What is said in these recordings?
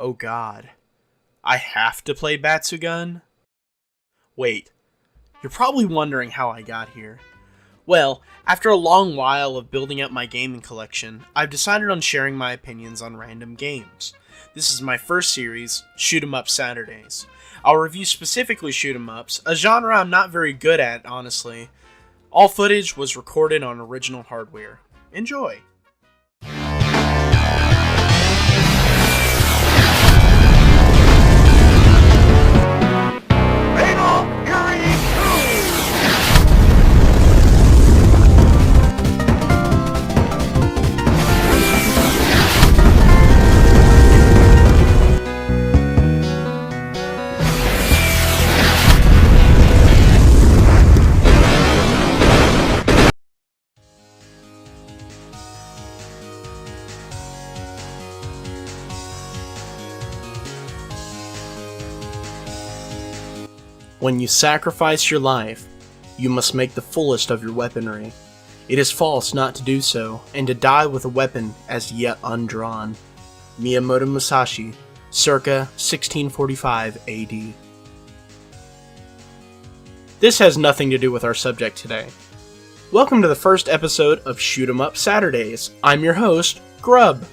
Oh god. I have to play Batsugun? Wait, you're probably wondering how I got here. Well, after a long while of building up my gaming collection, I've decided on sharing my opinions on random games. This is my first series, Shoot 'em Up Saturdays. I'll review specifically shoot 'em ups, a genre I'm not very good at, honestly. All footage was recorded on original hardware. Enjoy! When you sacrifice your life, you must make the fullest of your weaponry. It is false not to do so, and to die with a weapon as yet undrawn. Miyamoto Musashi, circa 1645 AD. This has nothing to do with our subject today. Welcome to the first episode of Shoot 'em Up Saturdays. I'm your host, Grub.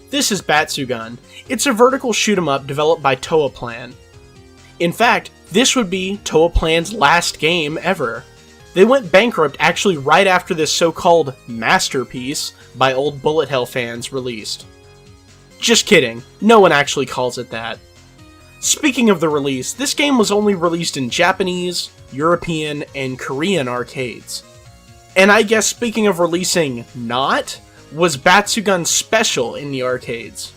This is Batsugun. It's a vertical shoot 'em up developed by Toaplan. In fact, this would be Toaplan's last game ever. They went bankrupt actually right after this so-called masterpiece by old bullet hell fans released. Just kidding, no one actually calls it that. Speaking of the release, this game was only released in Japanese, European, and Korean arcades. And I guess speaking of releasing not, was Batsugun Special in the arcades.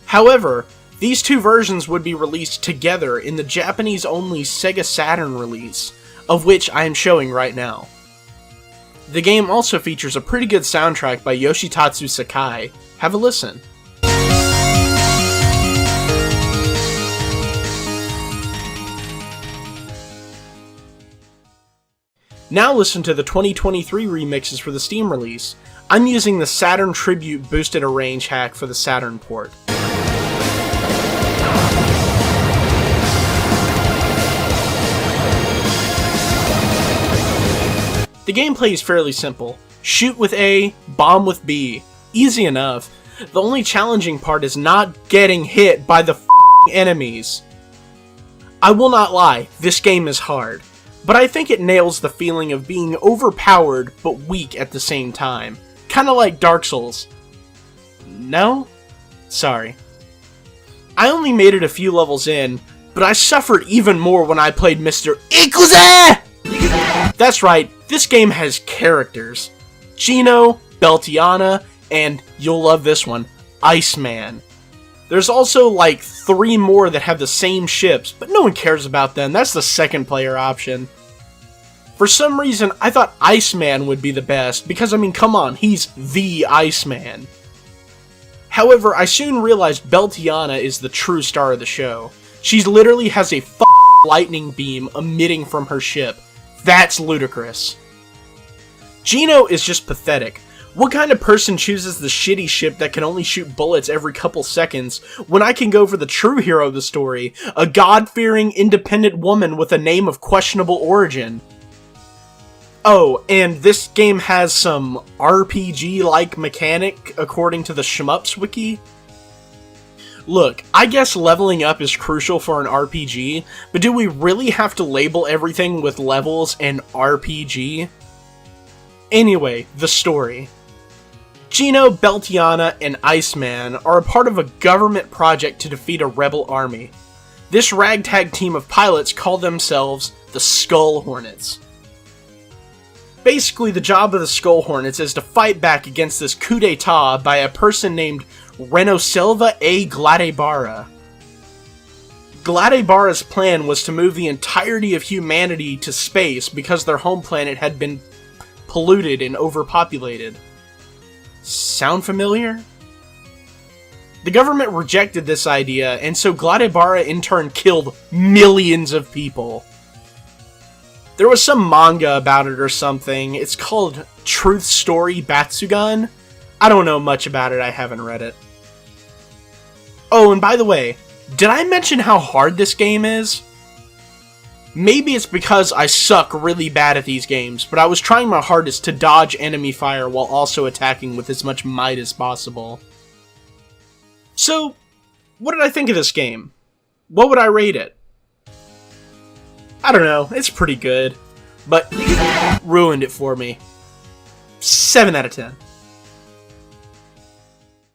However, these two versions would be released together in the Japanese-only Sega Saturn release, of which I am showing right now. The game also features a pretty good soundtrack by Yoshitatsu Sakai. Have a listen. Now listen to the 2023 remixes for the Steam release. I'm using the Saturn Tribute Boosted Arrange hack for the Saturn port. The gameplay is fairly simple. Shoot with A, bomb with B. Easy enough. The only challenging part is not getting hit by the enemies. I will not lie, this game is hard, but I think it nails the feeling of being overpowered but weak at the same time. Kinda like Dark Souls. No? Sorry. I only made it a few levels in, but I suffered even more when I played Mr. Ikuze! That's right, this game has characters. Gino, Beltiana, and, you'll love this one, Iceman. There's also like 3 more that have the same ships, but no one cares about them, that's the second player option. For some reason, I thought Iceman would be the best, because I mean, come on, he's the Iceman. However, I soon realized Beltiana is the true star of the show. She literally has a lightning beam emitting from her ship. That's ludicrous. Gino is just pathetic. What kind of person chooses the shitty ship that can only shoot bullets every couple seconds when I can go for the true hero of the story, a God-fearing, independent woman with a name of questionable origin? Oh, and this game has some RPG-like mechanic according to the Shmups wiki. Look, I guess leveling up is crucial for an RPG, but do we really have to label everything with levels and RPG? Anyway, the story. Gino, Beltiana, and Iceman are a part of a government project to defeat a rebel army. This ragtag team of pilots call themselves the Skull Hornets. Basically, the job of the Skull Hornets is to fight back against this coup d'etat by a person named Renosilva A. Gladybara. Gladybara's plan was to move the entirety of humanity to space because their home planet had been polluted and overpopulated. Sound familiar? The government rejected this idea, and so Gladybara in turn killed millions of people. There was some manga about it or something. It's called Truth Story Batsugun. I don't know much about it, I haven't read it. Oh, and by the way, did I mention how hard this game is? Maybe it's because I suck really bad at these games, but I was trying my hardest to dodge enemy fire while also attacking with as much might as possible. So, what did I think of this game? What would I rate it? I don't know, it's pretty good, but ruined it for me. 7 out of 10.